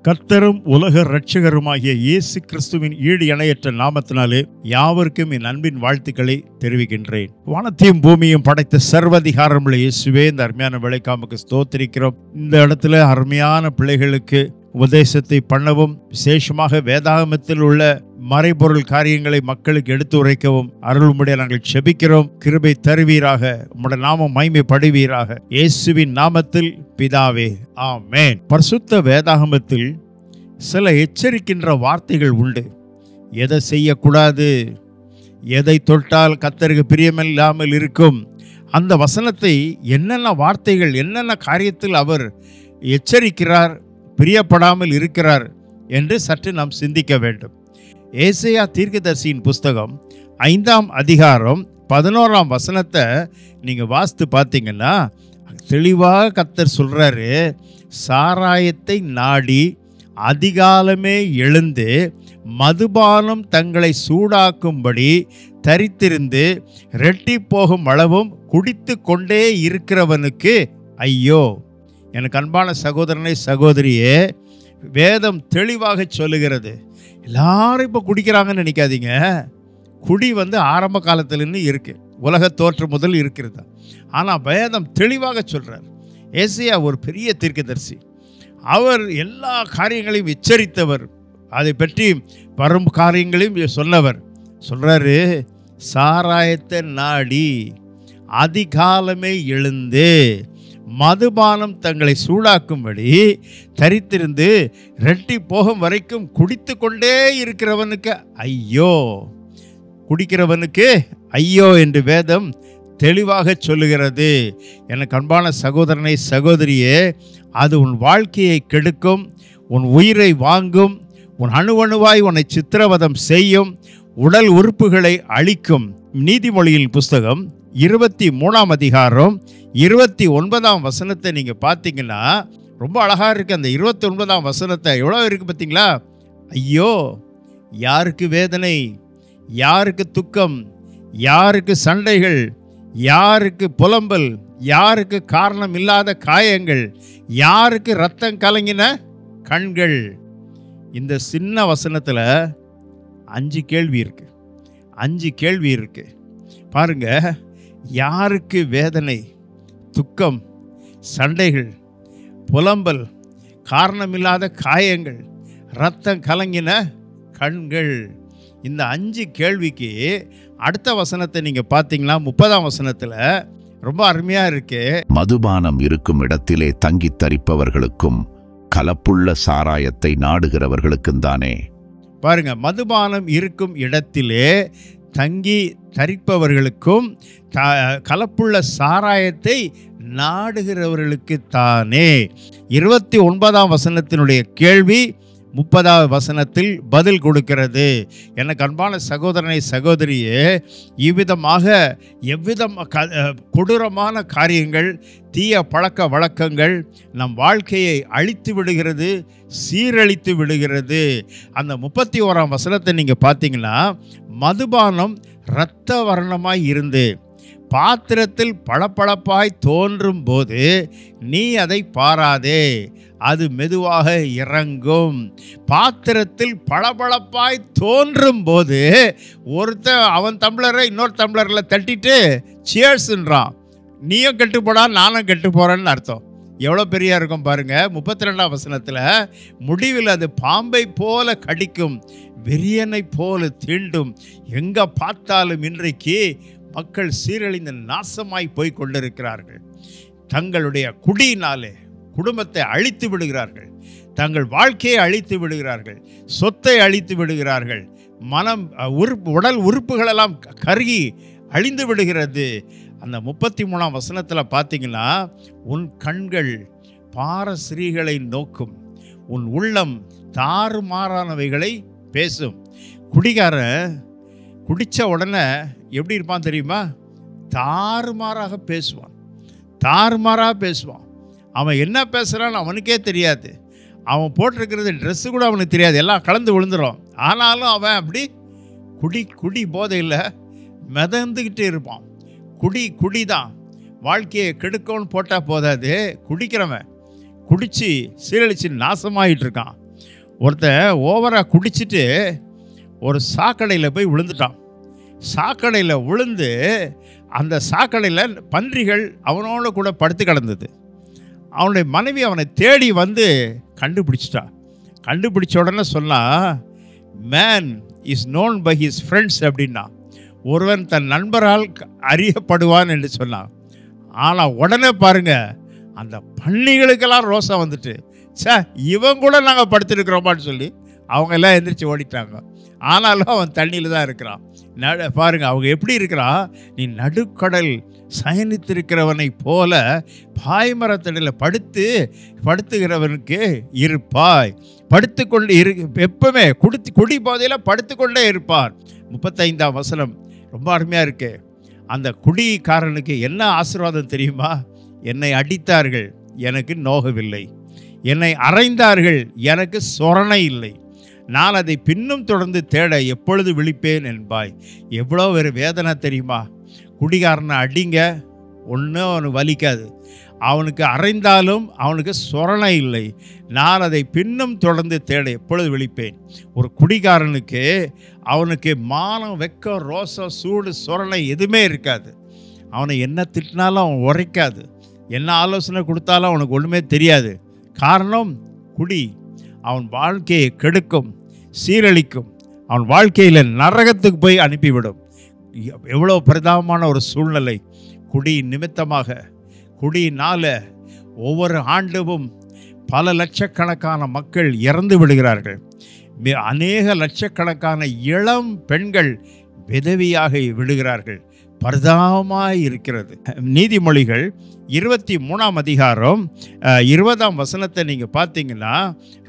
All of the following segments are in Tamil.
கர்த்தரும் உலக இரட்சகருமாகிய இயேசு கிறிஸ்துவின் ஈடு இணையற்ற நாமத்தினாலே யாவருக்கும் என் அன்பின் வாழ்த்துக்களை தெரிவிக்கின்றேன். வானத்தையும் பூமியும் படைத்த சர்வதிகாரமுள்ள இயேசுவே, இந்த அருமையான வேலைக்காமுக்கு ஸ்தோத்திரிக்கிறோம். இந்த இடத்துல அருமையான பிள்ளைகளுக்கு உபதேசத்தை பண்ணவும், விசேஷமாக வேதாகமத்தில் உள்ள மறைபொருள் காரியங்களை மக்களுக்கு எடுத்து உரைக்கவும் அருள்முடைய நாங்கள் செபிக்கிறோம். கிருபை தருவீராக, உம்முடைய நாமம் மகிமைப்படுவீராக, இயேசுவின் நாமத்தில் பிதாவே, ஆமென். பரிசுத்த வேதாகமத்தில் சில எச்சரிக்கின்ற வார்த்தைகள் உண்டு. எதை செய்யக்கூடாது, எதை தொட்டால் கர்த்தருக்கு பிரியமில்லாமல் இருக்கும், அந்த வசனத்தை என்னென்ன வார்த்தைகள், என்னென்ன காரியத்தில் அவர் எச்சரிக்கிறார், பிரியப்படாமல் இருக்கிறார் என்று சற்று நாம் சிந்திக்க வேண்டும். ஏசாயா தீர்க்கதரிசியின் புஸ்தகம் 5ஆம் அதிகாரம் 11ஆம் வசனத்தை நீங்கள் வாசித்து பார்த்தீங்கன்னா தெளிவாக கர்த்தர் சொல்கிறாரு, சாராயத்தை நாடி அதிகாலமே எழுந்து மதுபானம் தங்களை சூடாக்கும்படி தரித்திருந்து ரெட்டி போகும் அளவும் குடித்து கொண்டே இருக்கிறவனுக்கு ஐயோ. எனக்கு அன்பான சகோதரனை சகோதரியே, வேதம் தெளிவாக சொல்லுகிறது. எல்லாரும் இப்போ குடிக்கிறாங்கன்னு நினைக்காதீங்க. குடி ஆரம்ப காலத்திலிருந்து இருக்கு, உலக தோற்று முதல் இருக்கிறது. ஆனால் வேதம் தெளிவாக சொல்கிறார். ஏசாயா ஒரு பெரிய தீர்க்கதரிசி, அவர் எல்லா காரியங்களையும் எச்சரித்தவர், அதை பற்றி வரும் காரியங்களையும் சொன்னவர். சொல்கிறாரு, சாராயத்தை நாடி அதிகாலமே எழுந்து மதுபானம் தங்களை சூடாக்கும்படி தரித்திருந்து ரெட்டி போகும் வரைக்கும் குடித்து கொண்டே இருக்கிறவனுக்கு ஐயோ. குடிக்கிறவனுக்கு ஐயோ என்று வேதம் தெளிவாக சொல்லுகிறது. எனக்கு அன்பான சகோதரனை சகோதரியே, அது உன் வாழ்க்கையை கெடுக்கும், உன் உயிரை வாங்கும், உன் அணுவணுவாய் உன்னை சித்திரவதம் செய்யும், உடல் உறுப்புகளை அழிக்கும். நீதிமொழியின் புஸ்தகம் 23ஆம் அதிகாரம் 29ஆம் வசனத்தை நீங்கள் பார்த்தீங்கன்னா ரொம்ப அழகாக இருக்குது. அந்த 29ஆம் வசனத்தை எவ்வளோ இருக்குது பார்த்தீங்களா? ஐயோ, யாருக்கு வேதனை, யாருக்கு துக்கம், யாருக்கு சண்டைகள், யாருக்கு புலம்பல், யாருக்கு காரணம் இல்லாத காயங்கள், யாருக்கு ரத்தம் கலங்கின கண்கள். இந்த சின்ன வசனத்தில் 5 கேள்வி இருக்கு. 5 கேள்வி இருக்கு பாருங்க. யாருக்கு வேதனை, துக்கம், சண்டைகள், புலம்பல், காரணமில்லாத காயங்கள், ரத்தம் கலங்கின கண்கள். இந்த 5 கேள்விக்கு அடுத்த வசனத்தை நீங்க பார்த்தீங்கன்னா 30ஆம் வசனத்தில் ரொம்ப அருமையா இருக்கு. மதுபானம் இருக்கும் இடத்திலே தங்கி தரிப்பவர்களுக்கும் கலப்புள்ள சாராயத்தை நாடுகிறவர்களுக்கும் தானே. பாருங்க, மதுபானம் இருக்கும் இடத்திலே தங்கி தரிப்பவர்களுக்கும் கலப்புள்ள சாராயத்தை நாடுகிறவர்களுக்கு தானே. 29ஆம் வசனத்தினுடைய கேள்வி 30ஆவது வசனத்தில் பதில் கொடுக்கிறது. எனக்கு அன்பான சகோதரனை சகோதரியே, இவ்விதமாக எவ்விதம் கொடூரமான காரியங்கள், தீய பழக்க வழக்கங்கள் நம் வாழ்க்கையை அழித்து விடுகிறது, சீரழித்து விடுகிறது. அந்த 31ஆம் வசனத்தை நீங்கள் பார்த்தீங்கன்னா, மதுபானம் இரத்த வர்ணமாய் இருந்து பாத்திரத்தில் பளபளப்பாய் தோன்றும் போது நீ அதை பாராதே, அது மெதுவாக இறங்கும். பாத்திரத்தில் பளபளப்பாய் தோன்றும் போது ஒருத்தன் அவன் டம்ளரை இன்னொரு டம்ளரில் தட்டிட்டு சியர்ஸ்ன்றான். நீயும் கெட்டு போடா, நானும் கெட்டு போகிறேன்னு அர்த்தம். எவ்வளோ பெரியா இருக்கும் பாருங்க. 32ஆம் வசனத்தில் முடிவில் அது பாம்பை போல கடிக்கும், வெறியனை போல தீண்டும். எங்கே பார்த்தாலும் இன்றைக்கு மக்கள் சீரழிந்து நாசமாய் போய் கொண்டிருக்கிறார்கள். தங்களுடைய குடியினாலே குடும்பத்தை அழித்து விடுகிறார்கள், தங்கள் வாழ்க்கையை அழித்து விடுகிறார்கள், சொத்தை அழித்து விடுகிறார்கள், மனம் உடல் உறுப்புகளெல்லாம் கருகி அழிந்து விடுகிறது. அந்த 33ஆம் வசனத்தில் பார்த்தீங்கன்னா, உன் கண்கள் பாரஸ்ரீகளை நோக்கும், உன் உள்ளம் தாறுமாறானவைகளை பேசும். குடிகாரன் குடித்த உடனே எப்படி இருப்பான் தெரியுமா? தாறுமாறாக பேசுவான், தாறுமாறாக பேசுவான். அவன் என்ன பேசுகிறான்னு அவனுக்கே தெரியாது. அவன் போட்டிருக்கிறது ட்ரெஸ்ஸு கூட அவனுக்கு தெரியாது, எல்லாம் கலந்து விழுந்துடும். ஆனாலும் அவன் அப்படி குடி போதையில் மிதந்துக்கிட்டு இருப்பான். குடி தான். வாழ்க்கையை கெடுக்கணும்னு போட்டால் போதாது, குடிக்கிறவன் குடித்து சீரழித்து நாசமாகிட்டு இருக்கான். ஒருத்தன் ஓவராக குடிச்சிட்டு ஒரு சாக்கடையில் போய் விழுந்துட்டான். சாக்கடையில் விழுந்து அந்த சாக்கடையில் பன்றிகள் அவனோட கூட படுத்து கிடந்தது. அவனுடைய மனைவி அவனை தேடி வந்து கண்டுபிடிச்சிட்டா. கண்டுபிடிச்ச உடனே சொன்னால், man is known by his friends அப்படின்னா, ஒருவன் தன் நண்பரால் அறியப்படுவான் என்று சொன்னான். ஆனால் உடனே பாருங்க, அந்த பன்னிகளுக்கெல்லாம் ரோசம் வந்துட்டு, இவன் கூட நாங்கள் படுத்துருக்கிறோமான்னு சொல்லி அவங்க எல்லாம் எந்திரிச்சு ஓடிட்டாங்க. ஆனாலும் அவன் தண்ணியில் தான் இருக்கிறான். பாருங்க அவங்க எப்படி இருக்கிறான். நீ நடுக்கடல் சயனித்திருக்கிறவனை போல பாய்மரத்தடியில் படுத்துகிறவனுக்கு இருப்பாய். படுத்து கொண்டு எப்பவுமே குடி போதையில் படுத்து கொண்டே இருப்பார். 35ஆம் வசனம் ரொம்ப அருமையாக இருக்கு. அந்த குடிக்காரனுக்கு என்ன ஆசீர்வாதம் தெரியுமா? என்னை அடித்தார்கள், எனக்கு நோகவில்லை. என்னை அறைந்தார்கள், எனக்கு சொரணை இல்லை. நான் அதை பின்னும் தொடர்ந்து தேட எப்பொழுது விழிப்பேன் என்பாய். எவ்வளோ ஒரு வேதனை தெரியுமா? குடிகாரனை அடிங்க, ஒன்றும் அவனுக்கு வலிக்காது. அவனுக்கு அறைந்தாலும் அவனுக்கு சொரணை இல்லை. நான் அதை பின்னும் தொடர்ந்து தேட எப்பொழுது விழிப்பேன். ஒரு குடிகாரனுக்கு அவனுக்கு மானம், வெக்கம், ரோசம், சூடு, சொரணை எதுவுமே இருக்காது. அவனை என்ன திட்டினாலும் அவன் உரைக்காது. என்ன ஆலோசனை கொடுத்தாலும் அவனுக்கு ஒன்றுமே தெரியாது. காரணம், குடி அவன் வாழ்க்கையை கெடுக்கும், சீரழிக்கும். அவன் வாழ்க்கையில் நரகத்துக்கு போய் அனுப்பிவிடும். எவ்வளோ பரிதாபமான ஒரு சூழ்நிலை. குடி நிமித்தமாக, குடியினால் ஒவ்வொரு ஆண்டும் பல லட்சக்கணக்கான மக்கள் இறந்து விடுகிறார்கள். அநேக லட்சக்கணக்கான இளம் பெண்கள் விதவியாக விடுகிறார்கள். பரிதாபமாய் இருக்கிறது. நீதிமொழிகள் 23ஆம் அதிகாரம் 20ஆம் வசனத்தை நீங்கள் பார்த்தீங்கன்னா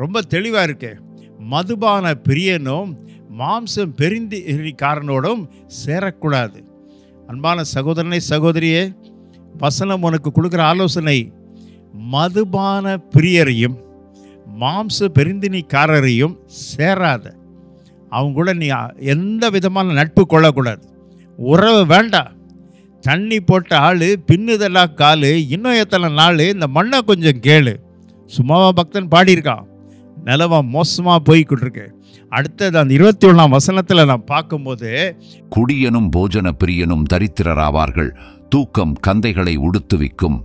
ரொம்ப தெளிவாக இருக்கு. மதுபான பிரியனும் மாம்சம் பெருந்திக்காரனோடும் சேரக்கூடாது. அன்பான சகோதரனை, சகோதரியே, வசனம் உனக்கு கொடுக்குற ஆலோசனை, மதுபான பிரியரையும் மாம்ச பெருந்தினிக்காரரையும் சேராத. அவங்க கூட நீ எந்த விதமான நட்பு கொள்ளக்கூடாது. உறவு வேண்டாம். தண்ணி போட்ட ஆள் பின்னுதெல்லா காலு, இன்னும் எத்தனை நாள் இந்த மண்ணை கொஞ்சம் கேளு. சும்மாவா பக்தன் பாடியிருக்கான். நிலவா மோசமாக போய்கிட்டு இருக்கு. அடுத்தது அந்த 21ஆம் வசனத்தில் நான் பார்க்கும்போது, குடியனும் போஜன பிரியனும் தரித்திரராவார்கள், தூக்கம் கந்தைகளை உடுத்துவிக்கும்.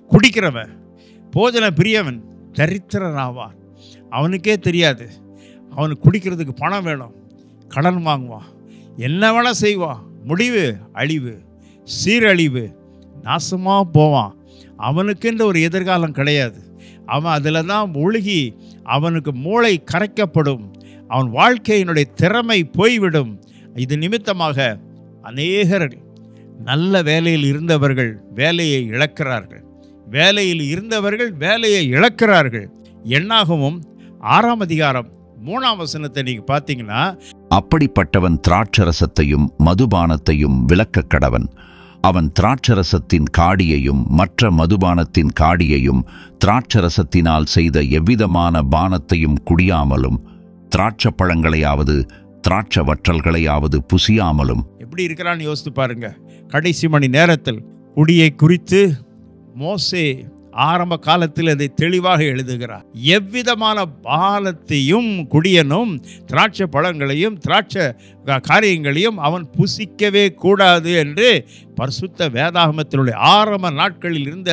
குடிக்கிறவன், போஜன பிரியவன் தரித்திரராவான். அவனுக்கே தெரியாது. அவனுக்கு குடிக்கிறதுக்கு பணம் வேணும், கடன் வாங்குவான், என்ன வேணால் செய்வான். முடிவு அழிவு, சீரழிவு, நாசமாக போவான். அவனுக்குன்ற ஒரு எதிர்காலம் கிடையாது. அவன் அதில் தான் மூழ்கி அவனுக்கு மூளை கரைக்கப்படும். அவன் வாழ்க்கையினுடைய திறமை போய்விடும். இது நிமித்தமாக அநேகர் நல்ல வேலையில் இருந்தவர்கள் வேலையை இழக்கிறார்கள். வேலையில் இருந்தவர்கள் வேலையை இழக்கிறார்கள். என்னாகவும் 6ஆம் அதிகாரம் 3ஆம் வசனத்தை நீங்கள் பார்த்தீங்கன்னா, அப்படிப்பட்டவன் திராட்சரசத்தையும் மதுபானத்தையும் விலக்கக் கடவன். அவன் திராட்சரசத்தின் காடியையும் மற்ற மதுபானத்தின் காடியையும் திராட்சரசத்தினால் செய்த எவ்விதமான பானத்தையும் குடியாமலும் திராட்சை பழங்களையாவது திராட்சை வற்றல்களையாவது புசியாமலும். எப்படி இருக்கிறான்னு யோசித்து பாருங்க. கடைசி மணி நேரத்தில் குடியை குறித்து மோசே ஆரம்ப காலத்தில் அதை தெளிவாக எழுதுகிறார். எவ்விதமான பானத்தையும் குடியனும் திராட்சை பழங்களையும் திராட்சை காரியங்களையும் அவன் புசிக்கவே கூடாது என்று பரிசுத்த வேதாகமத்தினுடைய ஆரம்ப நாட்களில் இருந்த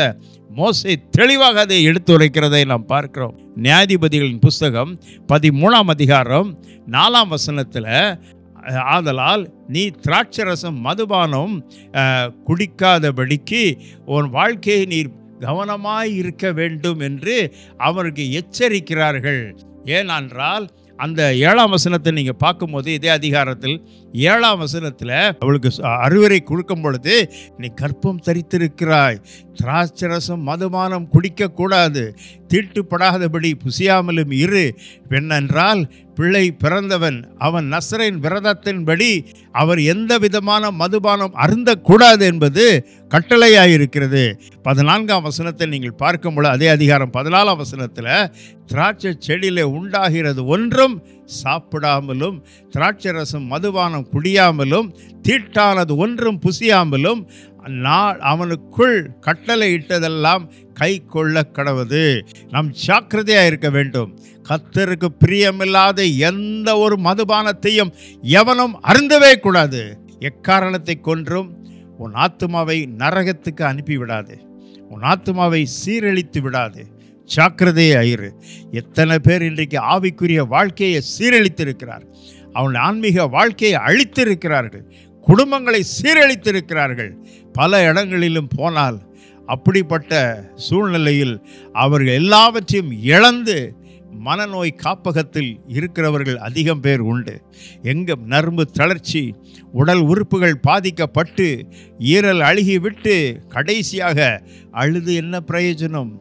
மோசே தெளிவாக அதை எடுத்துரைக்கிறதை நாம் பார்க்கிறோம். நியாயாதிபதிகளின் புஸ்தகம் 13ஆம் அதிகாரம் 4ஆம் வசனத்தில், ஆதலால் நீ திராட்சரசம் மதுபானம் குடிக்காதபடிக்கு உன் வாழ்க்கையை நீர் கவனமாய் இருக்க வேண்டும் என்று அவருக்கு எச்சரிக்கிறார்கள். ஏனென்றால் அந்த 7ஆம் வசனத்தை நீங்கள் பார்க்கும்போது, இதே அதிகாரத்தில் 7ஆம் வசனத்தில் அவளுக்கு அறிவுரை கொடுக்கும் பொழுது, நீ கர்ப்பம் தரித்திருக்கிறாய், திராட்சரசம் மதுபானம் குடிக்கக்கூடாது, தீட்டுப்படாதபடி புசியாமலும் இரு. பெண்ணென்றால் பிள்ளை பிறந்தவன், அவன் நசரேன் விரதத்தின்படி அவர் எந்த விதமான மதுபானம் அருந்தக்கூடாது என்பது கட்டளையாயிருக்கிறது. 14ஆம் வசனத்தை நீங்கள் பார்க்கும்போது, அதே அதிகாரம் 14ஆம் வசனத்தில், திராட்சை செடியிலே உண்டாகிறது ஒன்றும் சாப்பிடாமலும் திராட்சரசம் மதுபானம் குடியாமலும் தீட்டானது ஒன்றும் புசியாமலும் அவனுக்குள் கட்டளை இட்டதெல்லாம் கை கொள்ள கடவது. நாம் ஜாக்கிரதையாக இருக்க வேண்டும். கர்த்தருக்கு பிரியமில்லாத எந்த ஒரு மதுபானத்தையும் எவனும் அருந்தவே கூடாது. எக்காரணத்தை கொன்றும் உன் ஆத்துமாவை நரகத்துக்கு அனுப்பிவிடாது. உன் ஆத்துமாவை சீரழித்து விடாது. ஜாக்கிரதையாயிரு. எத்தனை பேர் இன்றைக்கு ஆவிக்குரிய வாழ்க்கையை சீரழித்திருக்கிறார். அவன் ஆன்மீக வாழ்க்கையை அழித்திருக்கிறார்கள். குடும்பங்களை சீரழித்திருக்கிறார்கள். பல இடங்களிலும் போனால் அப்படிப்பட்ட சூழ்நிலையில் அவர்கள் எல்லாவற்றையும் இழந்து மனநோய் காப்பகத்தில் இருக்கிறவர்கள் அதிகம் பேர் உண்டு. எங்கும் நரம்பு தளர்ச்சி, உடல் உறுப்புகள் பாதிக்கப்பட்டு ஈரல் அழுகிவிட்டு கடைசியாக அழுது என்ன பிரயோஜனம்?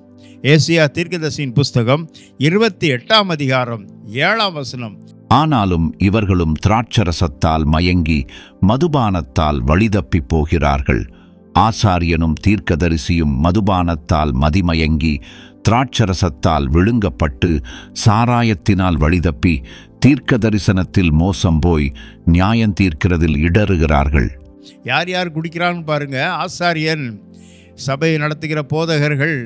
ஏசாயா தீர்க்கதரிசியின் புஸ்தகம் 28ஆம் அதிகாரம் 7ஆம் வசனம். ஆனாலும் இவர்களும் திராட்சரசத்தால் மயங்கி மதுபானத்தால் வழிதப்பி போகிறார்கள். ஆசாரியனும் தீர்க்கதரிசியும் மதுபானத்தால் மதிமயங்கி திராட்சரசத்தால் விழுங்கப்பட்டு சாராயத்தினால் வழிதப்பி தீர்க்க தரிசனத்தில் மோசம் போய் நியாயம் தீர்க்கிறதில் இடறுகிறார்கள். யார் யார் குடிக்கிறான்னு பாருங்க. ஆசாரியன், சபையை நடத்துகிற போதகர்கள்,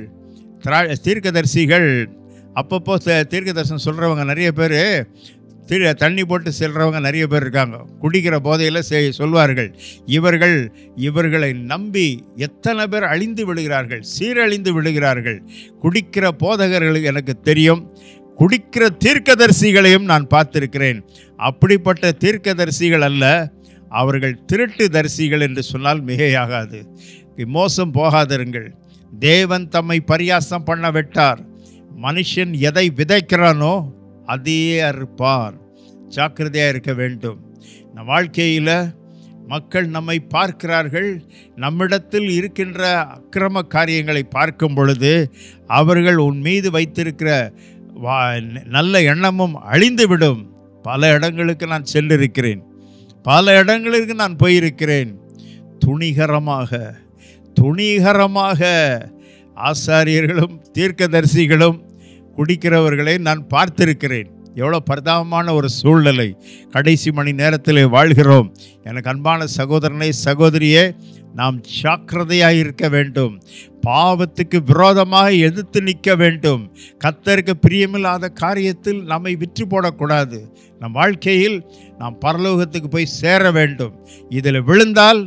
தீர்க்கதரிசிகள், அப்பப்போ தீர்க்க தரிசனம் சொல்கிறவங்க நிறைய பேர், தண்ணி போட்டு செல்றவங்க நிறைய பேர் இருக்காங்க. குடிக்கிற போதையில் சொல்வார்கள். இவர்களை நம்பி எத்தனை பேர் அழிந்து விடுகிறார்கள், சீரழிந்து விடுகிறார்கள். குடிக்கிற போதகர்களுக்கு எனக்கு தெரியும். குடிக்கிற தீர்க்கதரிசிகளையும் நான் பார்த்திருக்கிறேன். அப்படிப்பட்ட தீர்க்கதரிசிகள் அல்ல, அவர்கள் திருட்டு தரிசிகள் என்று சொன்னால் மிகையாகாது. மோசம் போகாதிருங்கள். தேவன் தம்மை பரியாசம் பண்ண விட்டார். மனுஷன் எதை விதைக்கிறானோ அதையே அறுப்பார். ஜாக்கிரதையாக இருக்க வேண்டும். நம் வாழ்க்கையில் மக்கள் நம்மை பார்க்கிறார்கள். நம்மிடத்தில் இருக்கின்ற அக்கிரம காரியங்களை பார்க்கும் பொழுது அவர்கள் உன் மீது வைத்திருக்கிற நல்ல எண்ணமும் அழிந்துவிடும். பல இடங்களுக்கு நான் சென்றிருக்கிறேன். பல இடங்களுக்கு நான் போயிருக்கிறேன். துணிகரமாக ஆசாரியர்களும் தீர்க்கதரிசிகளும் குடிக்கிறவர்களை நான் பார்த்திருக்கிறேன். எவ்வளோ பரிதாபமான ஒரு சூழ்நிலை. கடைசி மணி நேரத்தில் வாழ்கிறோம். எனக்கு அன்பான சகோதரனை, சகோதரியே, நாம் ஜாக்கிரதையாக இருக்க வேண்டும். பாவத்துக்கு விரோதமாக எதிர்த்து நிற்க வேண்டும். கர்த்தருக்கு பிரியமில்லாத காரியத்தில் நம்மை விற்று போடக்கூடாது. நம் வாழ்க்கையில் நாம் பரலோகத்துக்கு போய் சேர வேண்டும். இதில் விழுந்தால்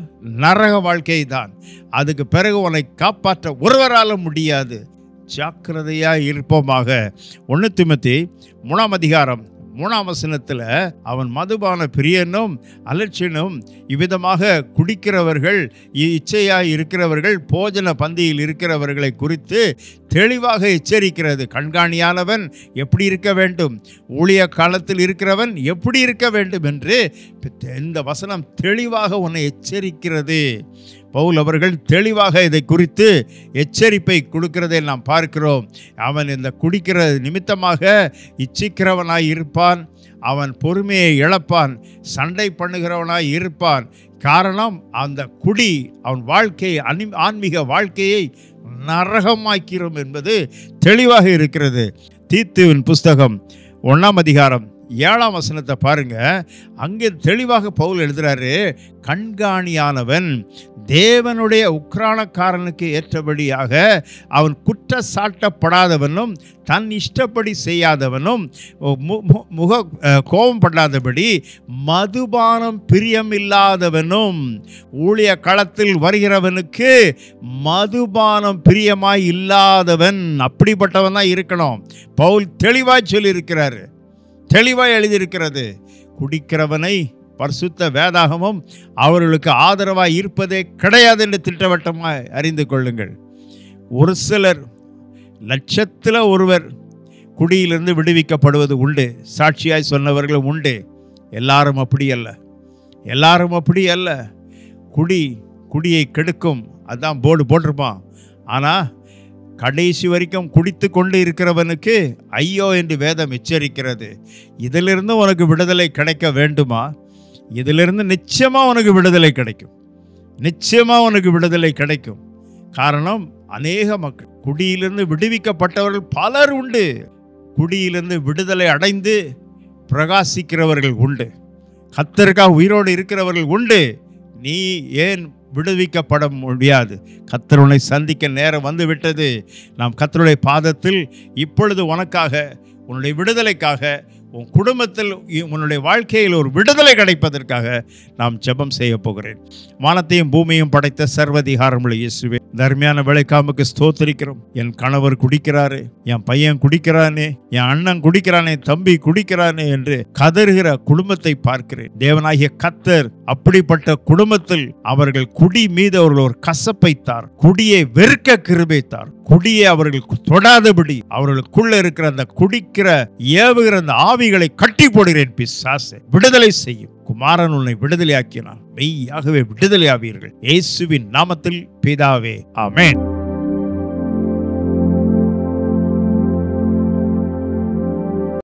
நரக வாழ்க்கை தான். அதுக்கு பிறகு உன்னை காப்பாற்ற ஒருவரால முடியாது. ஜாக்கிரதையாக இருப்போமாக. 1 தீமோத்தேயு 3ஆம் அதிகாரம் 3ஆம் வசனத்தில் அவன் மதுபான பிரியனும் அலட்சியனும் இவ்விதமாக குடிக்கிறவர்கள், இச்சையாய் இருக்கிறவர்கள், போஜன பந்தியில் இருக்கிறவர்களை குறித்து தெளிவாக எச்சரிக்கிறது. கண்காணியானவன் எப்படி இருக்க வேண்டும், ஊழிய காலத்தில் இருக்கிறவன் எப்படி இருக்க வேண்டும் என்று இந்த வசனம் தெளிவாக உன்னை எச்சரிக்கிறது. பவுல் அவர்கள் தெளிவாக இதை குறித்து எச்சரிப்பை கொடுக்கிறதை நாம் பார்க்கிறோம். அவன் இந்த குடிக்கிற நிமித்தமாக இச்சிக்கிறவனாய் இருப்பான். அவன் பொறுமையை இழப்பான். சண்டை பண்ணுகிறவனாய் இருப்பான். காரணம், அந்த குடி அவன் வாழ்க்கையை, ஆன்மீக வாழ்க்கையை நரகமாக்கிறோம் என்பது தெளிவாக இருக்கிறது. தீத்துவின் புஸ்தகம் 1ஆம் அதிகாரம் 7ஆம் வசனத்தை பாருங்க. அங்கே தெளிவாக பவுல் எழுதுறாரு, கண்காணியானவன் தேவனுடைய உக்கிரானக்காரனுக்கு ஏற்றபடியாக அவன் குற்றச்சாட்டப்படாதவனும் தன் இஷ்டப்படி செய்யாதவனும் கோபம் படாதபடி மதுபானம் பிரியமில்லாதவனும். ஊழிய களத்தில் வருகிறவனுக்கு மதுபானம் பிரியமாய் இல்லாதவன், அப்படிப்பட்டவன் தான் இருக்கணும். பவுல் தெளிவாய் சொல்லியிருக்கிறாரு, தெளிவாய் எழுதியிருக்கிறது. குடிக்கிறவனை பரிசுத்த வேதாகமும் அவர்களுக்கு ஆதரவாய் இருப்பதே கிடையாது என்று திட்டவட்டமாய் அறிந்து கொள்ளுங்கள். ஒரு சிலர், லட்சத்தில் ஒருவர் குடியிலிருந்து விடுவிக்கப்படுவது உண்டு. சாட்சியாய் சொன்னவர்களும் உண்டு. எல்லாரும் அப்படி அல்ல. குடியை கெடுக்கும், அதான் போர்டு போட்டிருப்பான். ஆனால் கடைசி வரைக்கும் குடித்து கொண்டு இருக்கிறவனுக்கு ஐயோ என்று வேதம் எச்சரிக்கிறது. இதிலிருந்து உனக்கு விடுதலை கிடைக்க வேண்டுமா? இதிலிருந்து நிச்சயமாக உனக்கு விடுதலை கிடைக்கும். காரணம், அநேக மக்கள் குடியிலிருந்து விடுவிக்கப்பட்டவர்கள் பலர் உண்டு. குடியிலிருந்து விடுதலை அடைந்து பிரகாசிக்கிறவர்கள் உண்டு, கர்த்தருக்காக உயிரோடு இருக்கிறவர்கள் உண்டு. நீ ஏன் விடுவிக்கப்பட முடியாது? கர்த்தர் உன்னை சந்திக்க நேரம் வந்து விட்டது. நாம் கர்த்தருடைய பாதத்தில் இப்பொழுது உனக்காக, உன்னுடைய விடுதலைக்காக, உன் குடும்பத்தில், உன்னுடைய வாழ்க்கையில் ஒரு விடுதலை கிடைப்பதற்காக நாம் ஜெபம் செய்ய போகிறேன். வானத்தையும் பூமியையும் படைத்த சர்வதிகாரமுள்ள இயேசுவே, தர்மையான வேலைக்காமுக்கு ஸ்தோத்திரிக்கிறோம். என் கணவர் குடிக்கிறாரு, என் பையன் குடிக்கிறானே, என் அண்ணன் குடிக்கிறானே, தம்பி குடிக்கிறானே என்று கதறுகிற குடும்பத்தை பார்க்கிறேன். தேவனாகிய கர்த்தர் அப்படிப்பட்ட குடும்பத்தில் அவர்கள் குடி மீது அவர்கள் ஒரு கசப்பை தார், குடியை வெறுக்க கிருபை தார், குடியை அவர்கள் தொடாதபடி அவர்களுக்குள்ள இருக்கிற அந்த குடிக்கிற ஏவுகிற அந்த ஆவிகளை கட்டி போடுகிறேன். பிசாசே, விடுதலை செய்யும். குமாரன் உன்னை விடுதலை ஆக்கினான், மெய்யாகவே விடுதலை ஆவீர்கள். இயேசுவின் நாமத்தில் பிதாவே, ஆமென்.